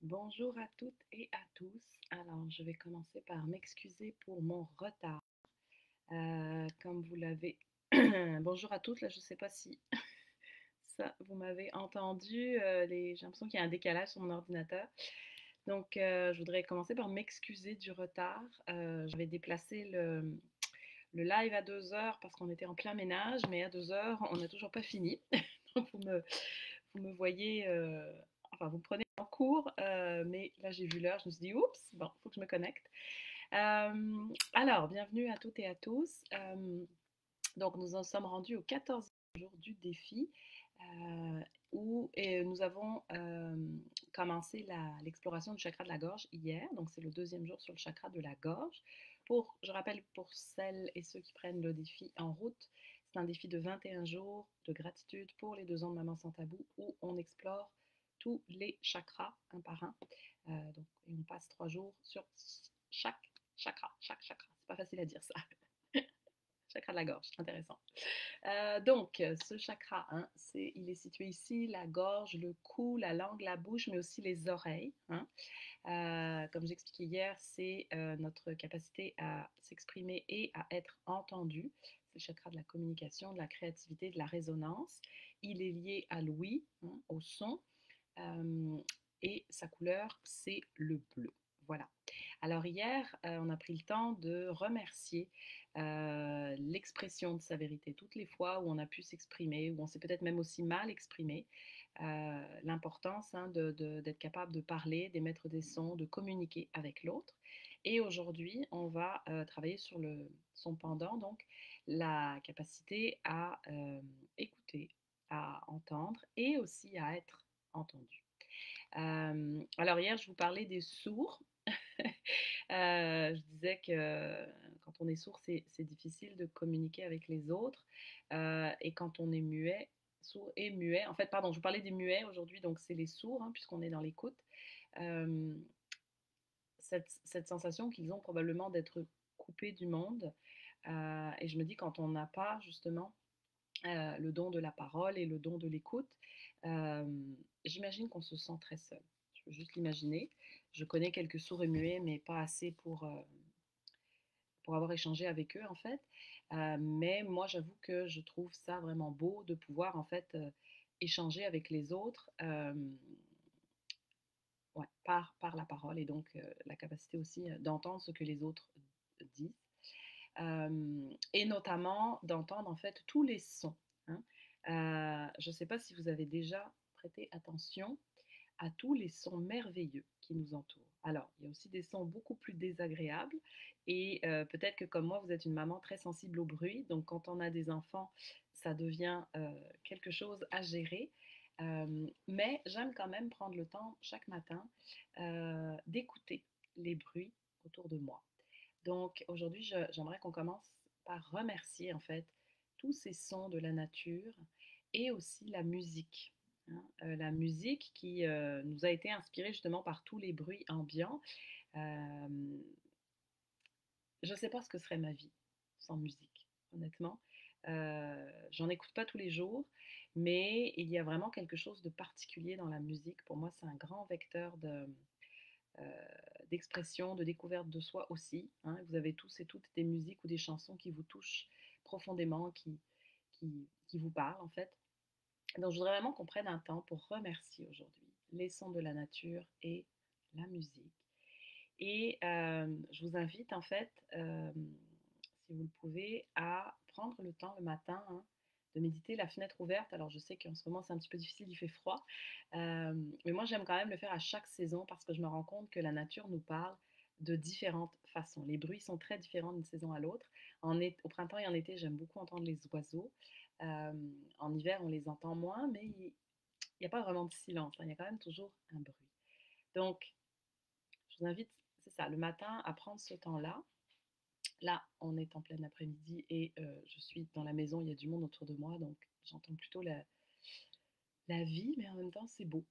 Bonjour à toutes et à tous. Alors, je vais commencer par m'excuser pour mon retard. Comme vous l'avez... Bonjour à toutes, là, je ne sais pas si ça, vous m'avez entendu. J'ai l'impression qu'il y a un décalage sur mon ordinateur. Donc, je voudrais commencer par m'excuser du retard. J'avais déplacé le live à 2 heures parce qu'on était en plein ménage, mais à 2 heures, on n'a toujours pas fini. Donc, vous me voyez, enfin, vous me prenez en cours, mais là, j'ai vu l'heure, je me suis dit, oups, bon, il faut que je me connecte. Alors, bienvenue à toutes et à tous. Donc, nous en sommes rendus au 14e jour du défi, où nous avons commencé l'exploration du chakra de la gorge hier. Donc, c'est le deuxième jour sur le chakra de la gorge. Je rappelle pour celles et ceux qui prennent le défi en route, c'est un défi de 21 jours de gratitude pour les 2 ans de Maman sans tabou, où on explore tous les chakras un par un. Et on passe 3 jours sur chaque chakra. Chaque chakra. C'est pas facile à dire ça. Chakra de la gorge, intéressant. Donc, ce chakra, hein, il est situé ici, la gorge, le cou, la langue, la bouche, mais aussi les oreilles. Hein. Comme j'expliquais hier, c'est notre capacité à s'exprimer et à être entendu. C'est le chakra de la communication, de la créativité, de la résonance. Il est lié à l'ouïe, hein, au son, et sa couleur, c'est le bleu. Voilà. Alors hier, on a pris le temps de remercier l'expression de sa vérité. Toutes les fois où on a pu s'exprimer, où on s'est peut-être même aussi mal exprimé, l'importance, hein, d'être capable de parler, d'émettre des sons, de communiquer avec l'autre. Et aujourd'hui, on va travailler sur son pendant, donc la capacité à écouter, à entendre et aussi à être entendu. Alors hier, je vous parlais des sourds. Je disais que quand on est sourd, c'est difficile de communiquer avec les autres. Et quand on est muet, sourd et muet, en fait, pardon, je vous parlais des muets aujourd'hui, donc c'est les sourds, hein, puisqu'on est dans l'écoute. Euh, cette sensation qu'ils ont probablement d'être coupés du monde. Et je me dis, quand on n'a pas justement le don de la parole et le don de l'écoute, euh, j'imagine qu'on se sent très seul. Je peux juste l'imaginer. Je connais quelques sourds et muets, mais pas assez pour avoir échangé avec eux, en fait. Mais moi, j'avoue que je trouve ça vraiment beau de pouvoir, en fait, échanger avec les autres, ouais, par la parole et donc la capacité aussi d'entendre ce que les autres disent. Et notamment d'entendre en fait tous les sons. Hein. Je ne sais pas si vous avez déjà prêté attention à tous les sons merveilleux qui nous entourent. Alors, il y a aussi des sons beaucoup plus désagréables et peut-être que comme moi, vous êtes une maman très sensible au bruit, donc quand on a des enfants, ça devient quelque chose à gérer. Mais j'aime quand même prendre le temps chaque matin d'écouter les bruits autour de moi. Donc aujourd'hui, j'aimerais qu'on commence par remercier en fait tous ces sons de la nature et aussi la musique. Hein. La musique qui nous a été inspirée justement par tous les bruits ambiants. Euh, je ne sais pas ce que serait ma vie sans musique, honnêtement. J'en écoute pas tous les jours, mais il y a vraiment quelque chose de particulier dans la musique. Pour moi, c'est un grand vecteur euh, d'expression, de découverte de soi aussi. Hein. Vous avez tous et toutes des musiques ou des chansons qui vous touchent profondément, qui vous parlent en fait. Donc je voudrais vraiment qu'on prenne un temps pour remercier aujourd'hui les sons de la nature et la musique. Et je vous invite en fait, si vous le pouvez, à prendre le temps le matin, hein, de méditer la fenêtre ouverte. Alors je sais qu'en ce moment c'est un petit peu difficile, il fait froid, mais moi j'aime quand même le faire à chaque saison parce que je me rends compte que la nature nous parle de différentes façons. Les bruits sont très différents d'une saison à l'autre. Au printemps et en été, j'aime beaucoup entendre les oiseaux. Euh, En hiver, on les entend moins, mais il n'y a pas vraiment de silence, hein, il y a quand même toujours un bruit. Donc, je vous invite, c'est ça, le matin à prendre ce temps-là. Là, on est en plein après-midi et je suis dans la maison, il y a du monde autour de moi, donc j'entends plutôt la vie, mais en même temps, c'est beau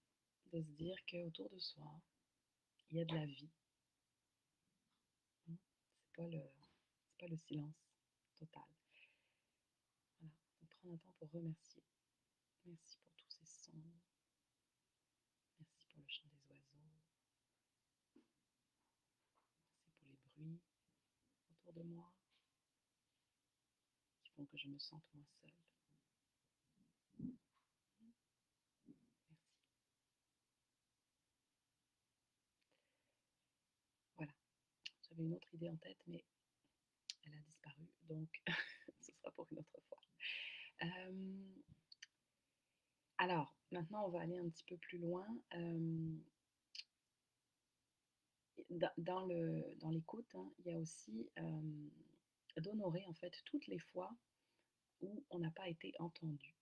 de se dire qu'autour de soi, il y a de la vie. Hein. C'est pas le silence total. Voilà, donc prendre un temps pour remercier. Merci pour tous ces sons. Merci pour le chant des oiseaux. de moi qui font que je me sente moins seule. Merci. Voilà, j'avais une autre idée en tête, mais elle a disparu, donc ce sera pour une autre fois. Alors, maintenant, on va aller un petit peu plus loin. Dans l'écoute, hein, il y a aussi d'honorer en fait toutes les fois où on n'a pas été entendu.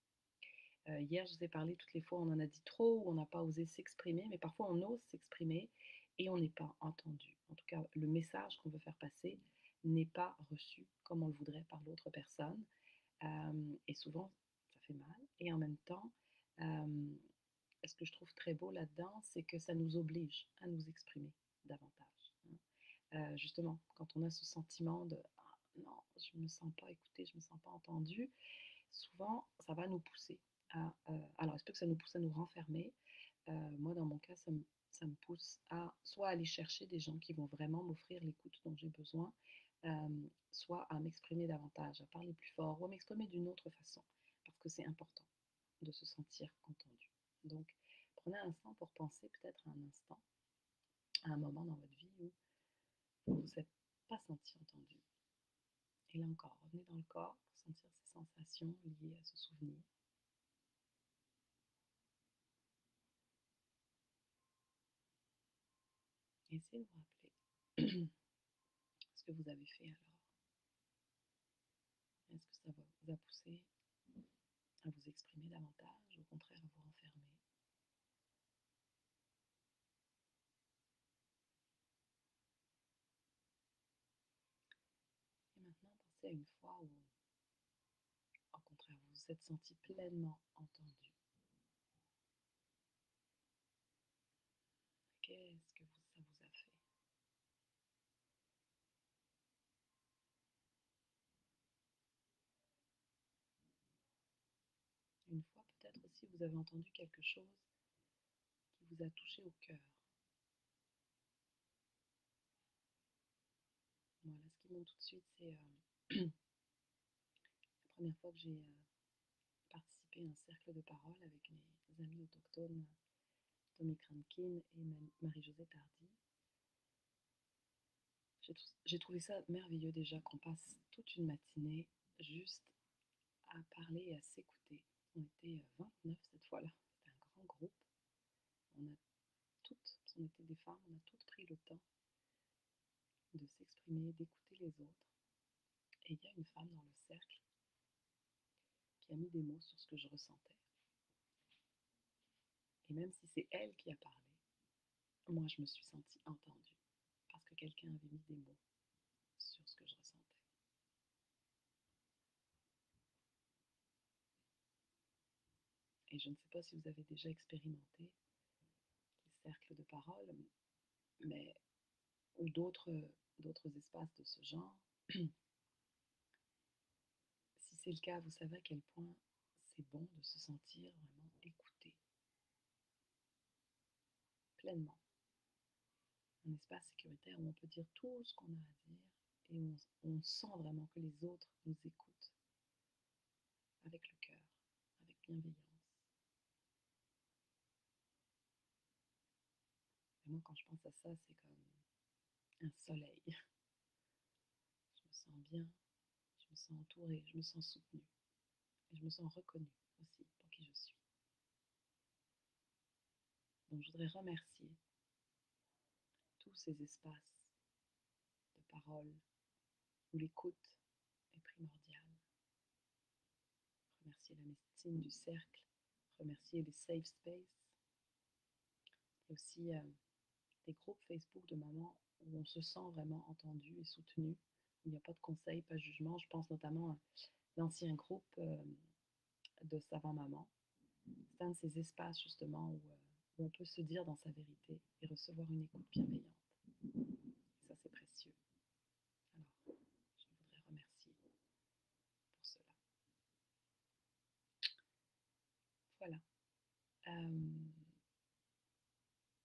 Hier, je vous ai parlé toutes les fois où on en a dit trop, où on n'a pas osé s'exprimer, mais parfois on ose s'exprimer et on n'est pas entendu. En tout cas, le message qu'on veut faire passer n'est pas reçu comme on le voudrait par l'autre personne. Et souvent, ça fait mal. Et en même temps, ce que je trouve très beau là-dedans, c'est que ça nous oblige à nous exprimer davantage, hein. Justement, quand on a ce sentiment de ah, non, je ne me sens pas écoutée, je ne me sens pas entendue, souvent, ça va nous pousser à. Alors, est-ce que ça nous pousse à nous renfermer? Moi, dans mon cas, ça me pousse à soit aller chercher des gens qui vont vraiment m'offrir l'écoute dont j'ai besoin, soit à m'exprimer davantage, à parler plus fort ou à m'exprimer d'une autre façon, parce que c'est important de se sentir entendu. Donc, prenez un instant pour penser peut-être à un instant, à un moment dans votre vie où vous ne vous êtes pas senti entendu. Et là encore, revenez dans le corps pour sentir ces sensations liées à ce souvenir. Et essayez de vous rappeler ce que vous avez fait alors. Est-ce que ça vous a poussé à vous exprimer davantage, ou au contraire à vous renfermer? Et maintenant, pensez à une fois où, au contraire, vous vous êtes senti pleinement entendu. Qu'est-ce que ça vous a fait? Une fois, peut-être aussi, vous avez entendu quelque chose qui vous a touché au cœur. Voilà, ce qui monte tout de suite, c'est la première fois que j'ai participé à un cercle de parole avec mes amis autochtones, Tommy Crankin et Marie-Josée Tardy. J'ai trouvé ça merveilleux déjà qu'on passe toute une matinée juste à parler et à s'écouter. On était 29 cette fois-là, c'était un grand groupe. On a on était des femmes, on a toutes pris le temps de s'exprimer, d'écouter les autres. Et il y a une femme dans le cercle qui a mis des mots sur ce que je ressentais. Et même si c'est elle qui a parlé, moi je me suis sentie entendue parce que quelqu'un avait mis des mots sur ce que je ressentais. Et je ne sais pas si vous avez déjà expérimenté les cercles de parole, mais ou d'autres espaces de ce genre. Si c'est le cas, vous savez à quel point c'est bon de se sentir vraiment écouté pleinement. Un espace sécuritaire où on peut dire tout ce qu'on a à dire et où on sent vraiment que les autres nous écoutent avec le cœur, avec bienveillance. Et moi, quand je pense à ça, c'est comme un soleil. Je me sens bien, je me sens entourée, je me sens soutenue et je me sens reconnue aussi pour qui je suis. Donc, je voudrais remercier tous ces espaces de parole où l'écoute est primordiale. Remercier la médecine du cercle, remercier les safe space. Il y a aussi des groupes Facebook de mamans où on se sent vraiment entendu et soutenu. Où il n'y a pas de conseils, pas de jugement. Je pense notamment à l'ancien groupe de Savant Maman. C'est un de ces espaces justement où on peut se dire dans sa vérité et recevoir une écoute bienveillante. Et ça, c'est précieux. Alors, je voudrais remercier pour cela. Voilà.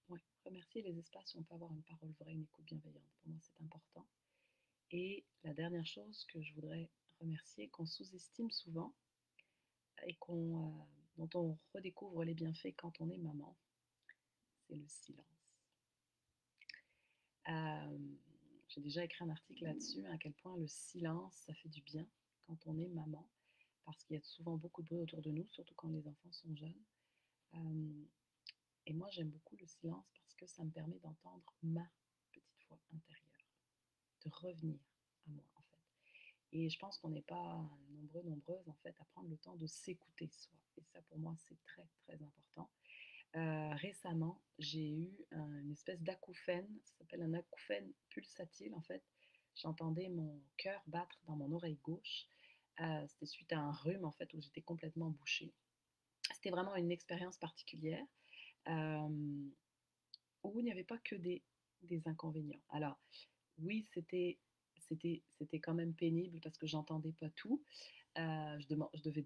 Ouais, remercier les espaces où on peut avoir une parole vraie, une écoute bienveillante. Pour moi, c'est important. Et la dernière chose que je voudrais remercier, qu'on sous-estime souvent et dont on redécouvre les bienfaits quand on est maman, c'est le silence. Euh, j'ai déjà écrit un article là-dessus, à quel point le silence, ça fait du bien quand on est maman, parce qu'il y a souvent beaucoup de bruit autour de nous, surtout quand les enfants sont jeunes. Euh, et moi, j'aime beaucoup le silence parce que ça me permet d'entendre ma petite voix intérieure, de revenir à moi, en fait. Et je pense qu'on n'est pas nombreuses, en fait, à prendre le temps de s'écouter soi. Et ça, pour moi, c'est très, très important. Récemment, j'ai eu une espèce d'acouphène, ça s'appelle un acouphène pulsatile en fait. J'entendais mon cœur battre dans mon oreille gauche. C'était suite à un rhume en fait où j'étais complètement bouchée. C'était vraiment une expérience particulière euh, où il n'y avait pas que des inconvénients. Alors oui, c'était quand même pénible parce que j'entendais pas tout. Je devais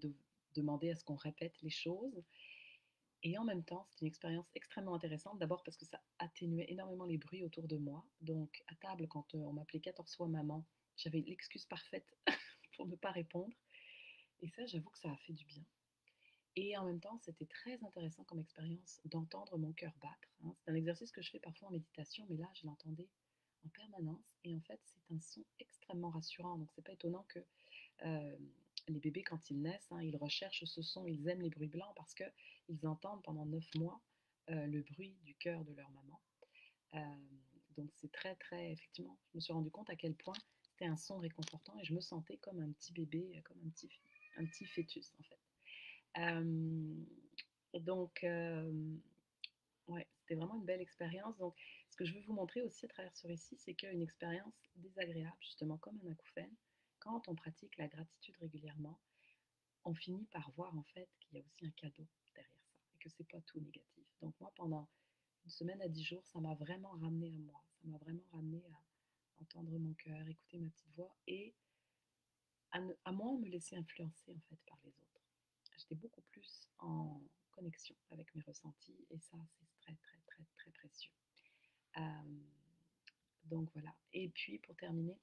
demander à ce qu'on répète les choses. Et en même temps, c'était une expérience extrêmement intéressante. D'abord parce que ça atténuait énormément les bruits autour de moi. Donc, à table, quand on m'appelait 14 fois maman, j'avais l'excuse parfaite pour ne pas répondre. Et ça, j'avoue que ça a fait du bien. Et en même temps, c'était très intéressant comme expérience d'entendre mon cœur battre, hein. C'est un exercice que je fais parfois en méditation, mais là, je l'entendais en permanence. Et en fait, c'est un son extrêmement rassurant. Donc, c'est pas étonnant que euh, les bébés, quand ils naissent, hein, ils recherchent ce son, ils aiment les bruits blancs parce qu'ils entendent pendant 9 mois le bruit du cœur de leur maman. Euh, donc c'est très, très, effectivement, je me suis rendu compte à quel point c'était un son réconfortant et je me sentais comme un petit bébé, comme un petit fœtus en fait. Euh, donc, ouais, c'était vraiment une belle expérience. Donc, ce que je veux vous montrer aussi à travers ce récit, c'est qu'une expérience désagréable, justement comme un acouphène, quand on pratique la gratitude régulièrement, on finit par voir en fait qu'il y a aussi un cadeau derrière ça et que c'est pas tout négatif. Donc moi, pendant une semaine à 10 jours, ça m'a vraiment ramené à moi. Ça m'a vraiment ramené à entendre mon cœur, écouter ma petite voix et à moins me laisser influencer en fait par les autres. J'étais beaucoup plus en connexion avec mes ressentis et ça, c'est très très très très précieux. Euh, donc voilà. Et puis pour terminer,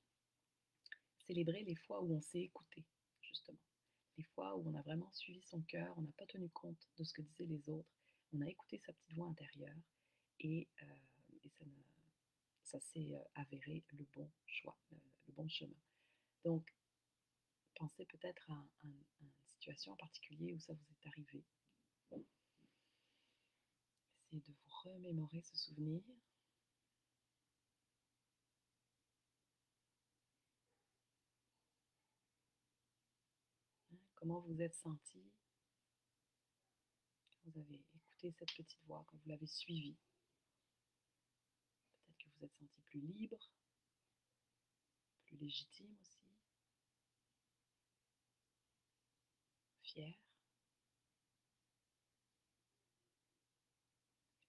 célébrer les fois où on s'est écouté, justement. Les fois où on a vraiment suivi son cœur, on n'a pas tenu compte de ce que disaient les autres, on a écouté sa petite voix intérieure et ça s'est avéré le bon choix, le bon chemin. Donc, pensez peut-être à une situation en particulier où ça vous est arrivé. Essayez de vous remémorer ce souvenir. Hein, comment vous êtes senti quand vous avez écouté cette petite voix, quand vous l'avez suivie. Peut-être que vous êtes senti plus libre, plus légitime aussi, fier.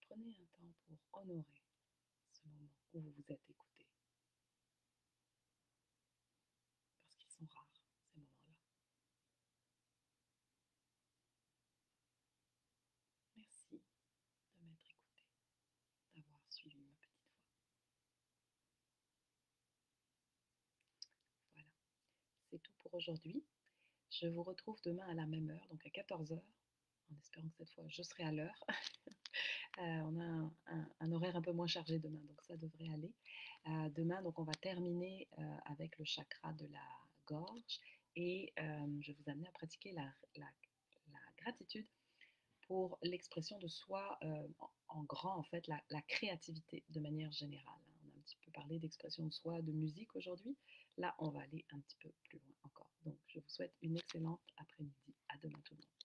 Prenez un temps pour honorer ce moment où vous vous êtes écouté, parce qu'ils sont rares, ces moments-là. Merci de m'être écouté, d'avoir suivi ma petite voix. Voilà, c'est tout pour aujourd'hui. Je vous retrouve demain à la même heure, donc à 14 heures, en espérant que cette fois je serai à l'heure. On a un horaire un peu moins chargé demain, donc ça devrait aller. Demain, donc on va terminer avec le chakra de la gorge et je vais vous amener à pratiquer la gratitude pour l'expression de soi en grand, en fait, la créativité de manière générale. On a un petit peu parlé d'expression de soi, de musique aujourd'hui. Là, on va aller un petit peu plus loin encore. Donc, je vous souhaite une excellente après-midi. À demain tout le monde.